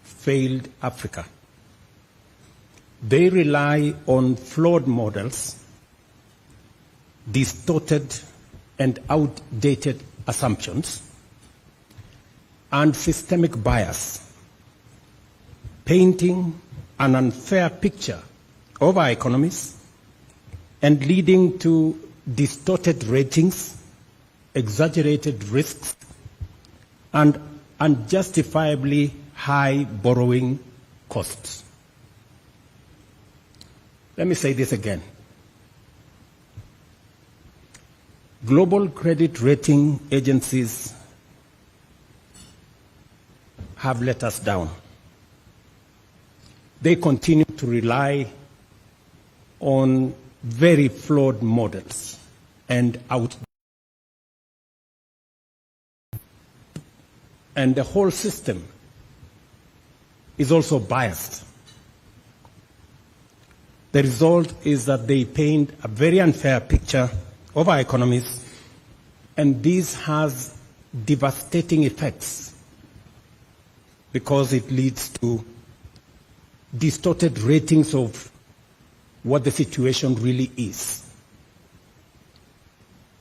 failed Africa. They rely on flawed models, distorted and outdated assumptions, and systemic bias, painting an unfair picture of our economies and leading to distorted ratings, exaggerated risks, and unjustifiably high borrowing costs. Let me say this again. Global credit rating agencies have let us down. They continue to rely on very flawed models and the whole system is also biased. The result is that they paint a very unfair picture of our economies, and this has devastating effects because it leads to distorted ratings of what the situation really is.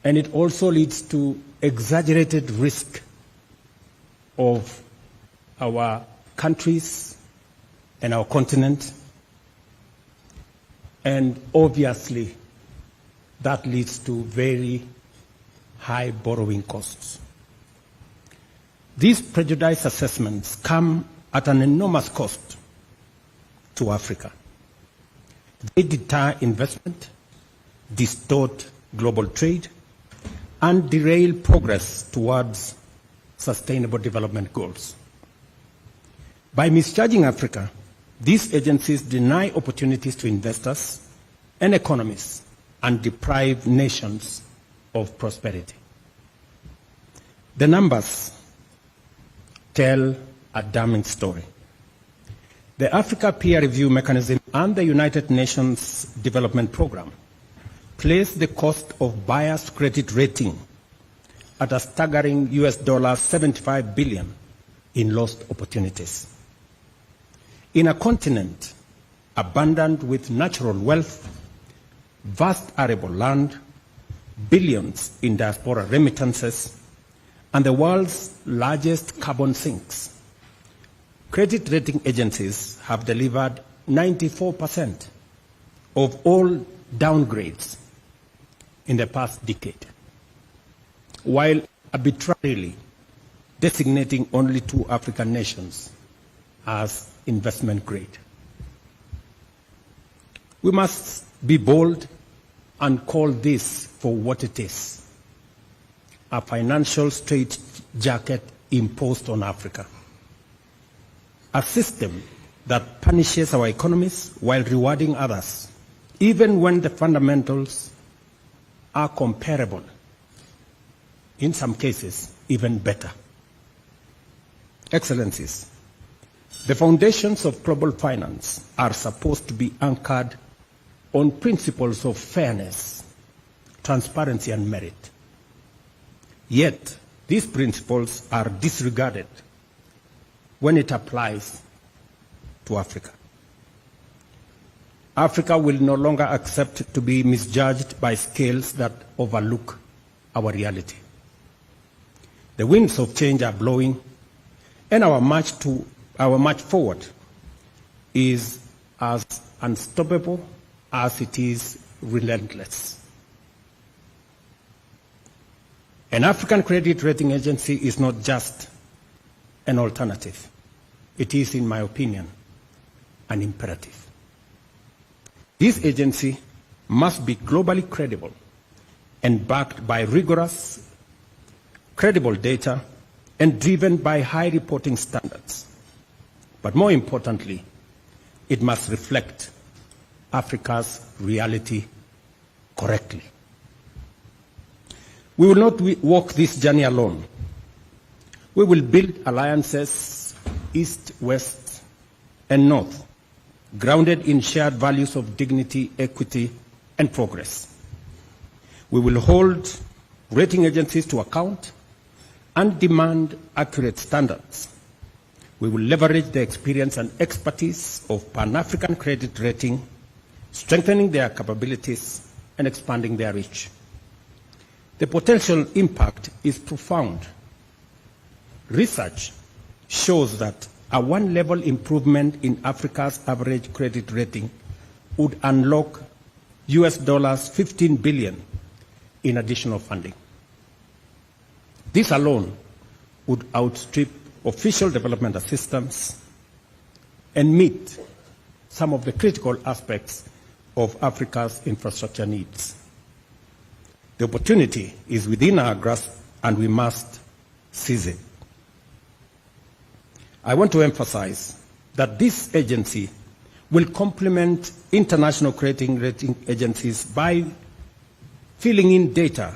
And it also leads to exaggerated risk of our countries and our continent. And obviously, that leads to very high borrowing costs. These prejudice assessments come at an enormous cost to Africa. They deter investment, distort global trade, and derail progress towards sustainable development goals. By misjudging Africa, these agencies deny opportunities to investors and economies and deprive nations of prosperity. The numbers tell a damning story. The Africa Peer Review Mechanism and the United Nations Development Programme place the cost of biased credit rating at a staggering $75 billion in lost opportunities. In a continent abundant with natural wealth, vast arable land, billions in diaspora remittances, and the world's largest carbon sinks, credit rating agencies have delivered 94% of all downgrades in the past decade, while arbitrarily designating only 2 African nations as investment grade. We must be bold and call this for what it is: a financial straitjacket imposed on Africa. A system that punishes our economies while rewarding others, even when the fundamentals are comparable, in some cases even better. Excellencies, the foundations of global finance are supposed to be anchored on principles of fairness, transparency, and merit. Yet, these principles are disregarded when it applies to Africa. Africa will no longer accept to be misjudged by scales that overlook our reality. The winds of change are blowing, and our march forward is as unstoppable as it is relentless. An African credit rating agency is not just an alternative. It is, in my opinion, an imperative. This agency must be globally credible and backed by rigorous, credible data and driven by high reporting standards. But more importantly, it must reflect Africa's reality correctly. We will not walk this journey alone. We will build alliances east, west, and north, grounded in shared values of dignity, equity, and progress. We will hold rating agencies to account and demand accurate standards. We will leverage the experience and expertise of Pan-African credit rating, strengthening their capabilities and expanding their reach. The potential impact is profound. Research shows that a one-level improvement in Africa's average credit rating would unlock US dollars 15 billion in additional funding. This alone would outstrip official development assistance and meet some of the critical aspects of Africa's infrastructure needs. The opportunity is within our grasp, and we must seize it. I want to emphasize that this agency will complement international credit rating agencies by filling in data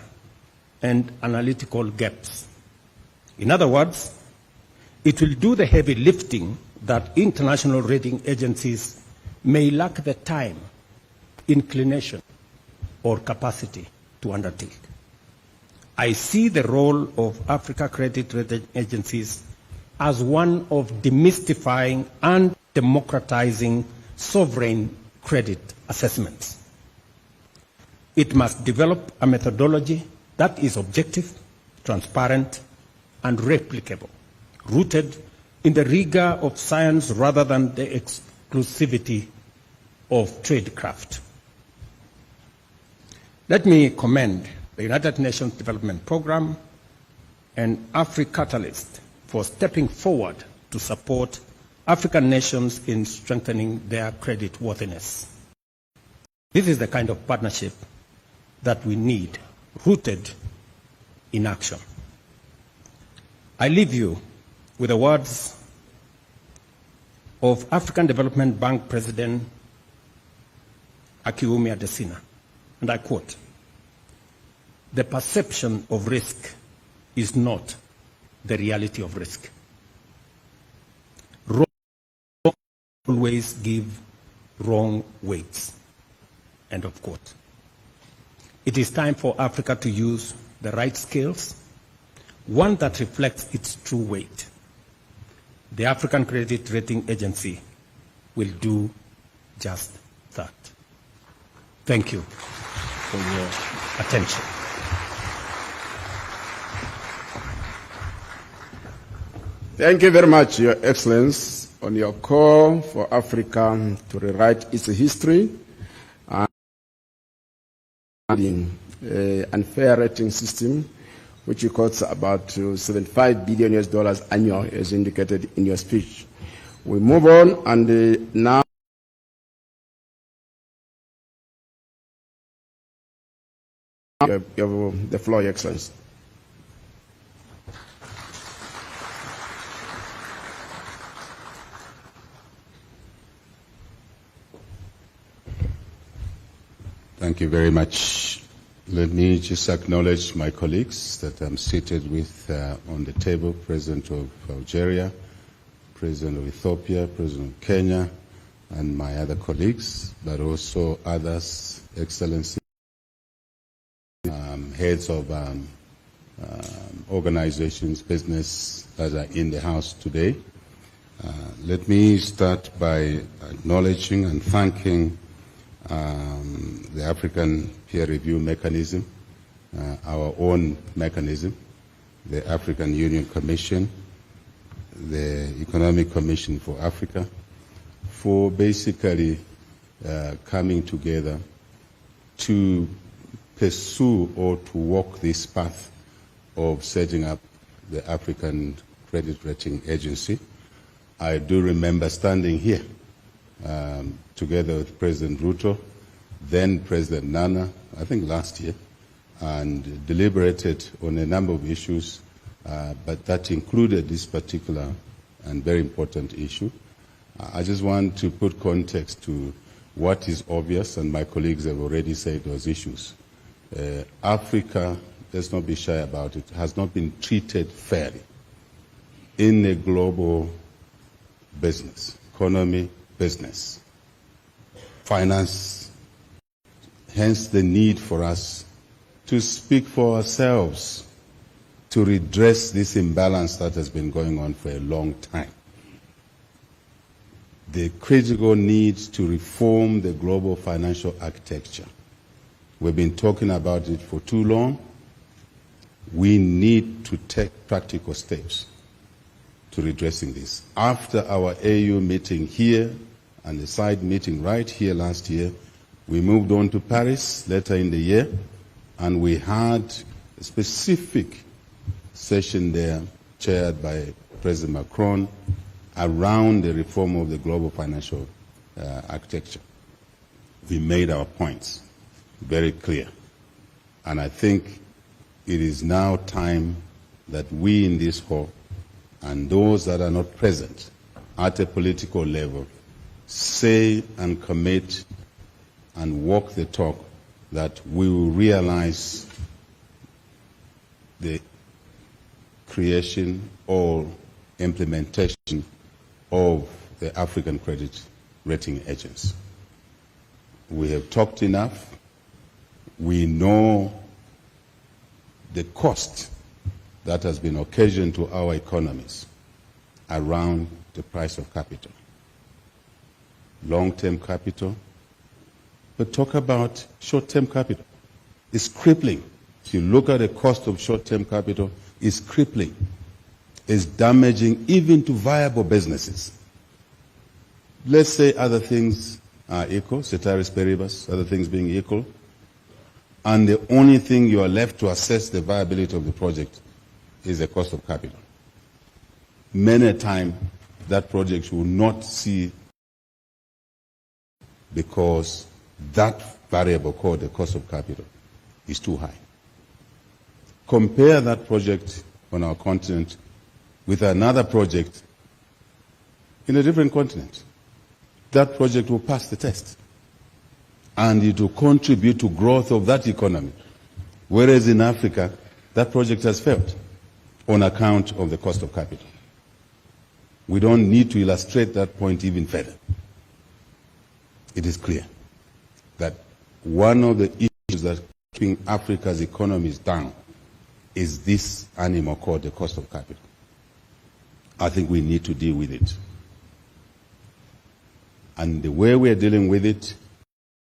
and analytical gaps. In other words, it will do the heavy lifting that international rating agencies may lack the time, inclination, or capacity to undertake. I see the role of Africa credit rating agencies as one of demystifying and democratizing sovereign credit assessments. It must develop a methodology that is objective, transparent, and replicable, rooted in the rigor of science rather than the exclusivity of tradecraft. Let me commend the United Nations Development Programme and AfriCatalyst for stepping forward to support African nations in strengthening their credit worthiness. This is the kind of partnership that we need, rooted in action. I leave you with the words of African Development Bank President Akiwumi Adesina, and I quote, "The perception of risk is not the reality of risk. Wrong always give wrong weights." End of quote. It is time for Africa to use the right skills, one that reflects its true weight. The African Credit Rating Agency will do just that. Thank you for your attention. Thank you very much, Your Excellency, on your call for Africa to rewrite its history and unfair rating system, which costs about $75 billion annual, as indicated in your speech. We move on, and now you have the floor, Your Excellency. Thank you very much. Let me just acknowledge my colleagues that I'm seated with on the table, President of Algeria, President of Ethiopia, President of Kenya, and my other colleagues, but also others, Excellencies, heads of organizations, business that are in the House today. Let me start by acknowledging and thanking the African peer review mechanism, our own mechanism, the African Union Commission, the Economic Commission for Africa, for basically coming together to pursue or to walk this path of setting up the African Credit Rating Agency. I do remember standing here together with President Ruto, then President Nana, I think last year, and deliberated on a number of issues, but that included this particular and very important issue. I just want to put context to what is obvious, and my colleagues have already said those issues. Africa, let's not be shy about it, has not been treated fairly in a global business, economy, business, finance, hence the need for us to speak for ourselves, to redress this imbalance that has been going on for a long time. the critical need to reform the global financial architecture. We've been talking about it for too long. We need to take practical steps to redressing this. After our AU meeting here and the side meeting right here last year, we moved on to Paris later in the year, and we had a specific session there chaired by President Macron around the reform of the global financial architecture. We made our points very clear, and I think it is now time that we in this hall and those that are not present at a political level say and commit and walk the talk that we will realize the creation or implementation of the African credit rating agency. We have talked enough. We know the cost that has been occasioned to our economies around the price of capital, long-term capital, but talk about short-term capital. It's crippling. If you look at the cost of short-term capital, it's crippling. It's damaging even to viable businesses. Let's say other things are equal, ceteris paribus, other things being equal, and the only thing you are left to assess the viability of the project is the cost of capital. Many a time, that project will not see because that variable called the cost of capital is too high. Compare that project on our continent with another project in a different continent. That project will pass the test, and it will contribute to growth of that economy. Whereas in Africa, that project has failed on account of the cost of capital. We don't need to illustrate that point even further. It is clear that one of the issues that keeping Africa's economies down is this animal called the cost of capital. I think we need to deal with it. And the way we are dealing with it,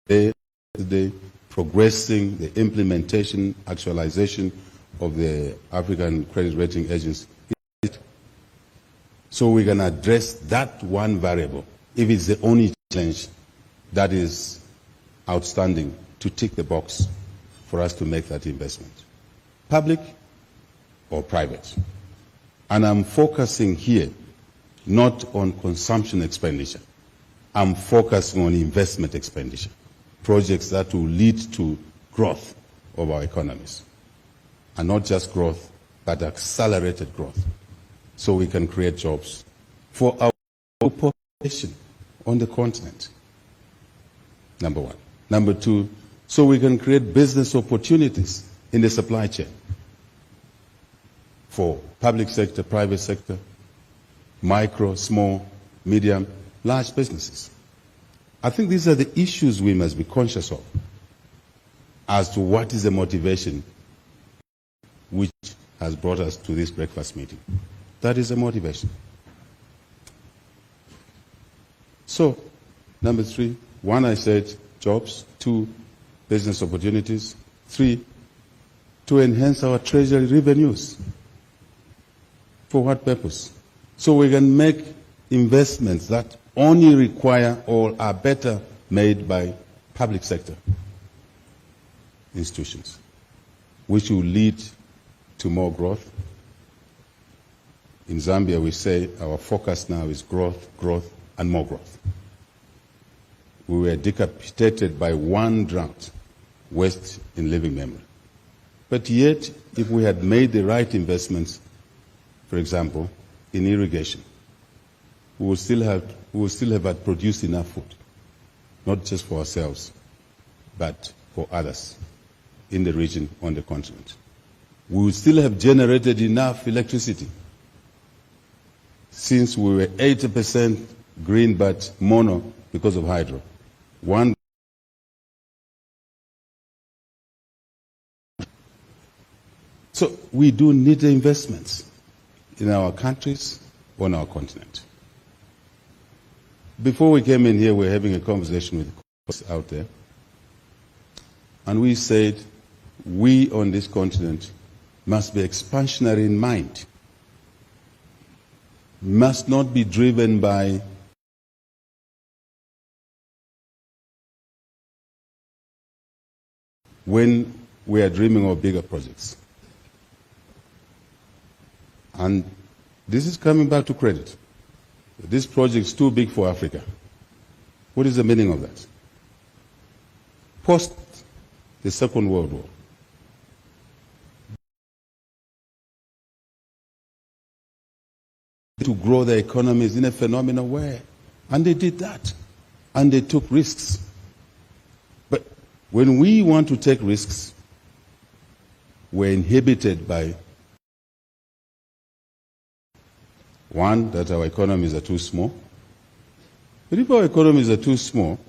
today, progressing the implementation, actualization of the African Credit Rating Agency, so we can address that one variable, if it's the only challenge that is outstanding, to tick the box for us to make that investment, public or private. And I'm focusing here not on consumption expenditure. I'm focusing on investment expenditure, projects that will lead to growth of our economies. And not just growth, but accelerated growth, so we can create jobs for our population on the continent. Number one. Number two, so we can create business opportunities in the supply chain for public sector, private sector, micro, small, medium, large businesses. I think these are the issues we must be conscious of as to what is the motivation which has brought us to this breakfast meeting. That is the motivation. So, number three, one, I said jobs. Two, business opportunities. Three, to enhance our treasury revenues. For what purpose? So we can make investments that only require or are better made by public sector institutions, which will lead to more growth. In Zambia, we say our focus now is growth, growth, and more growth. We were decapitated by one drought, worst in living memory. But yet, if we had made the right investments, for example, in irrigation, we would still have had produced enough food, not just for ourselves, but for others in the region, on the continent. We would still have generated enough electricity, since we were 80% green but mono because of hydro. So we do need the investments in our countries, on our continent. Before we came in here, we were having a conversation with colleagues out there, and we said we on this continent must be expansionary in mind, must not be driven by when we are dreaming of bigger projects. And this is coming back to credit. This project is too big for Africa. What is the meaning of that? Post the Second World War, to grow their economies in a phenomenal way. And they did that. And they took risks. But when we want to take risks, we're inhibited by, one, that our economies are too small. But if our economies are too small,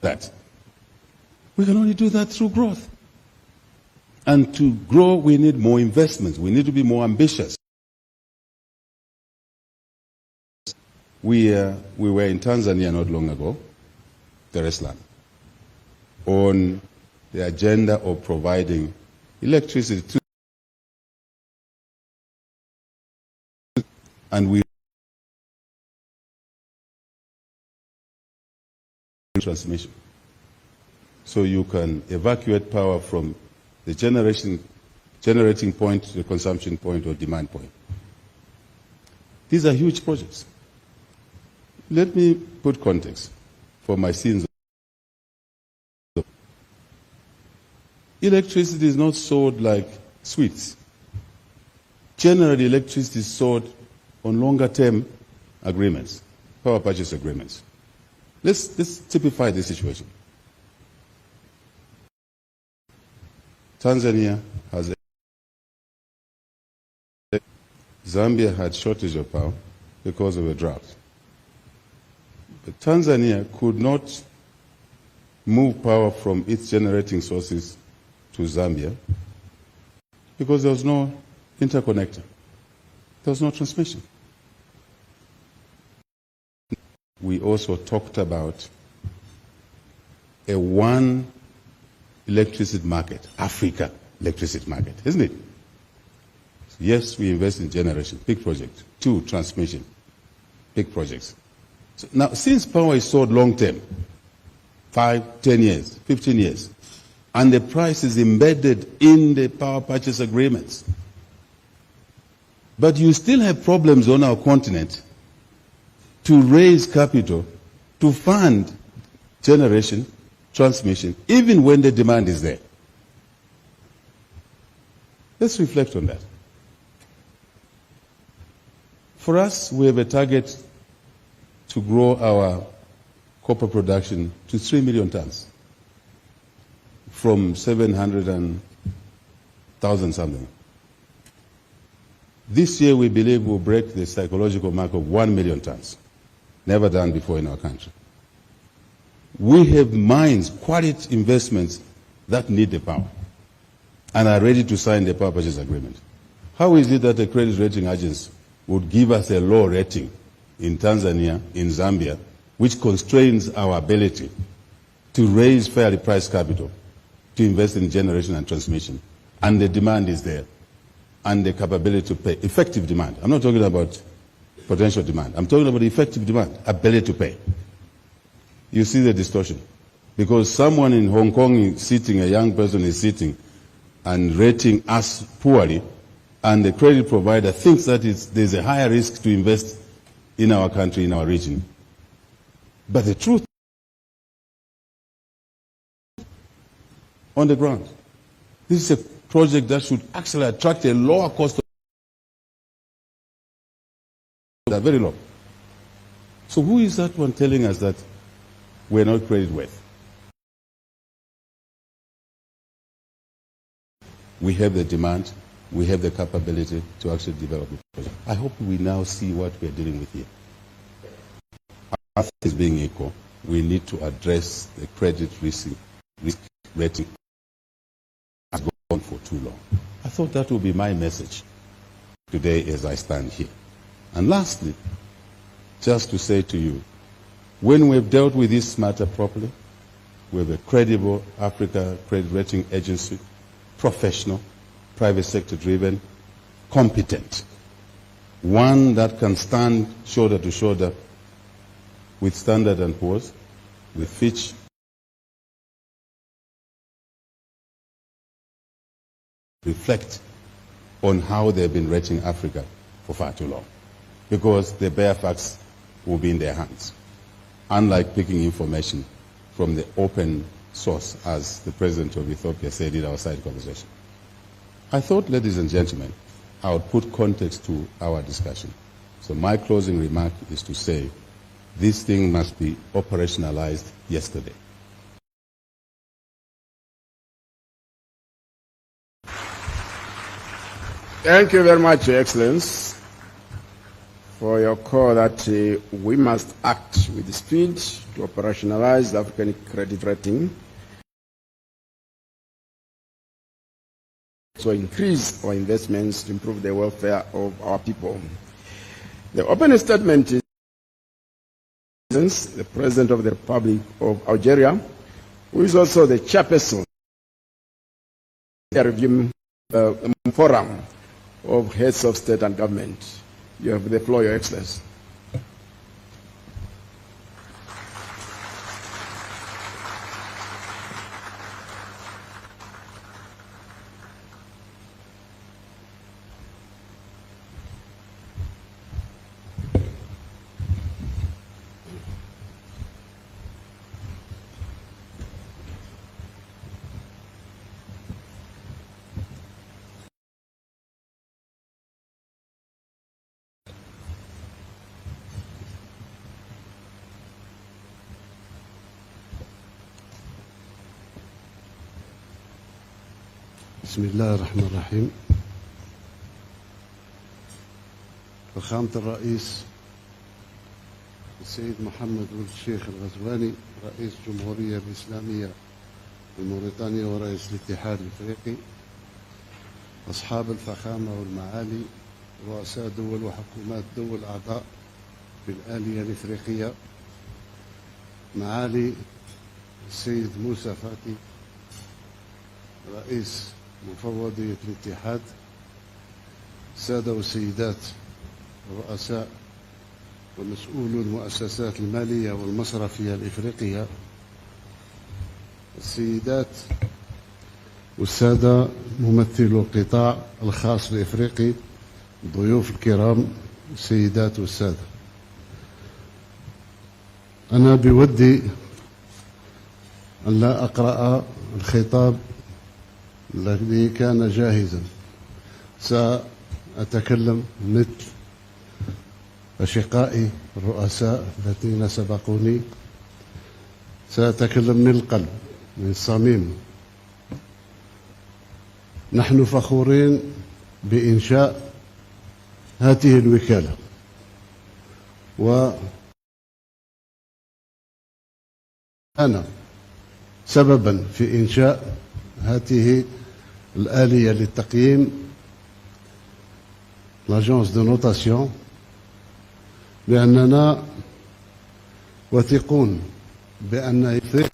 that we can only do that through growth. And to grow, we need more investments. We need to be more ambitious. We were in Tanzania not long ago, Dar es Salaam, on the agenda of providing electricity to, and we transmission. So you can evacuate power from the generating point to the consumption point or demand point. These are huge projects. Let me put context for my sins. Electricity is not sold like sweets. Generally, electricity is sold on longer term agreements, power purchase agreements. Let's typify the situation. Tanzania has Zambia had shortage of power because of a drought. But Tanzania could not move power from its generating sources to Zambia because there was no interconnector. There was no transmission. We also talked about a one electricity market, Africa electricity market, isn't it? Yes, we invest in generation, big project. 2, transmission, big projects. So now, since power is sold long term, 5, 10 years, 15 years, and the price is embedded in the power purchase agreements, but you still have problems on our continent to raise capital to fund generation, transmission, even when the demand is there. Let's reflect on that. For us, we have a target to grow our copper production to 3 million tons from 700,000 something. This year, we believe we'll break the psychological mark of 1 million tons. Never done before in our country. We have mines, quality investments that need the power and are ready to sign the power purchase agreement. How is it that a credit rating agency would give us a low rating in Tanzania, in Zambia, which constrains our ability to raise fairly priced capital to invest in generation and transmission, and the demand is there, and the capability to pay, effective demand. I'm not talking about potential demand. I'm talking about effective demand, ability to pay. You see the distortion. Because someone in Hong Kong is sitting, a young person is sitting and rating us poorly, and the credit provider thinks that there's a higher risk to invest in our country, in our region. But the truth on the ground, this is a project that should actually attract a lower cost of that, very low. So who is that one telling us that we're not credit worth? We have the demand, we have the capability to actually develop the project. I hope we now see what we're dealing with here. As things being equal, we need to address the credit risk rating has gone on for too long. I thought that would be my message today as I stand here. And lastly, just to say to you, when we've dealt with this matter properly, we have a credible Africa credit rating agency, professional, private sector driven, competent, one that can stand shoulder to shoulder with Standard & Poor's, with Fitch, reflect on how they've been rating Africa for far too long, because the bare facts will be in their hands, unlike picking information from the open source, as the President of Ethiopia said in our side conversation. I thought, ladies and gentlemen, I would put context to our discussion. So my closing remark is to say this thing must be operationalized yesterday. Thank you very much, Your Excellency, for your call that we must act with speed to operationalize the African credit rating, so increase our investments to improve the welfare of our people. The opening statement is the President of the Republic of Algeria, who is also the chairperson of the review forum of heads of state and government. You have the floor, Your Excellency. بسم الله الرحمن الرحيم. فخامة الرئيس السيد محمد ولد الشيخ الغزواني، رئيس الجمهورية الإسلامية الموريتانية ورئيس الاتحاد الإفريقي، أصحاب الفخامة والمعالي، رؤساء دول وحكومات دول أعضاء في الآلية الإفريقية، معالي السيد موسى فاتي رئيس مفوضية الاتحاد، سادة وسيدات رؤساء ومسؤولو المؤسسات المالية والمصرفية الإفريقية، السيدات والسادة ممثلو القطاع الخاص الإفريقي، الضيوف الكرام، السيدات والسادة، أنا بودي أن لا أقرأ الخطاب الذي كان جاهزا، سأتكلم مثل أشقائي الرؤساء الذين سبقوني، سأتكلم من القلب من الصميم. نحن فخورين بإنشاء هذه الوكالة، وأنا سببا في إنشاء هذه الآلية للتقييم، l'agence de notation، لأننا واثقون بأن إفريقيا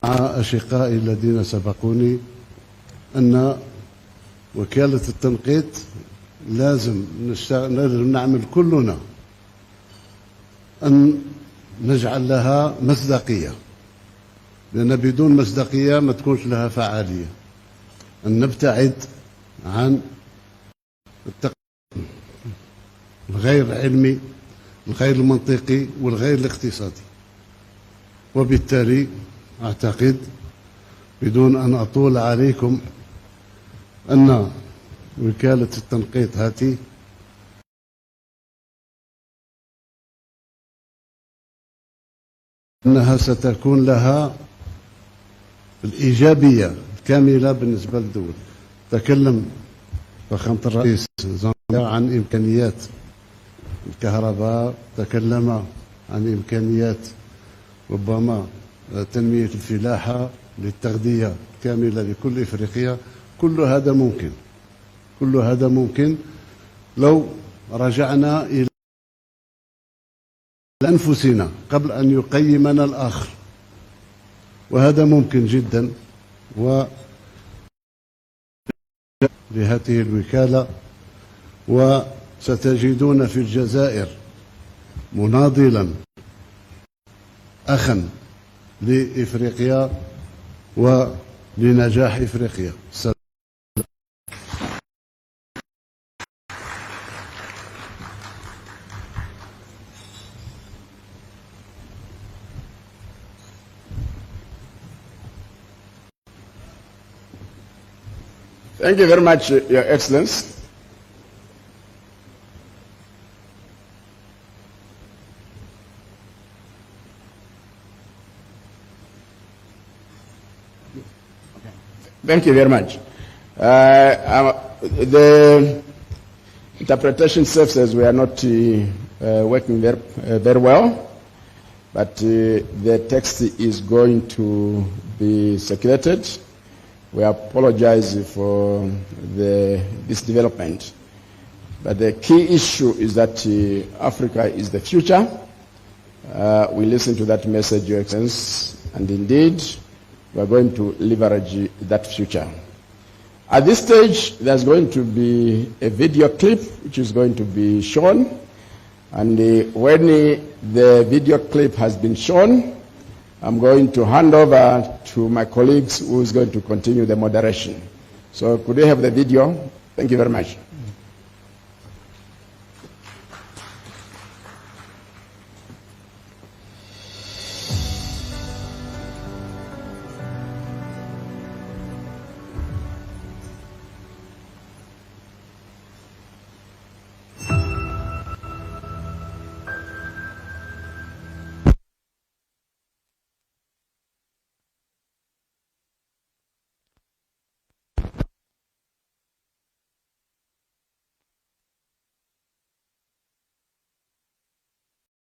مع أشقائي الذين سبقوني أن وكالة التنقيط لازم نعمل كلنا أن نجعل لها مصداقية، لأن بدون مصداقية ما تكونش لها فعالية. أن نبتعد عن الغير علمي، الغير المنطقي والغير الاقتصادي. وبالتالي أعتقد بدون أن أطول عليكم أن وكالة التنقيط هذه أنها ستكون لها الإيجابية الكاملة بالنسبة للدول. تكلم فخامة الرئيس عن إمكانيات الكهرباء، تكلم عن إمكانيات ربما تنمية الفلاحة للتغذية كاملة لكل إفريقيا. كل هذا ممكن، كل هذا ممكن لو رجعنا إلى أنفسنا قبل أن يقيمنا الآخر، وهذا ممكن جدا. لهذه الوكالة، وستجدون في الجزائر مناضلا أخا لإفريقيا ولنجاح إفريقيا. Thank you very much, Your Excellency. Thank you very much. The interpretation services were not working very well, but the text is going to be circulated. We apologize for this development. But the key issue is that Africa is the future. We listen to that message, Your Excellency, and indeed, we are going to leverage that future. At this stage, there's going to be a video clip which is going to be shown. And when the video clip has been shown, I'm going to hand over to my colleagues who is going to continue the moderation. So could we have the video? Thank you very much.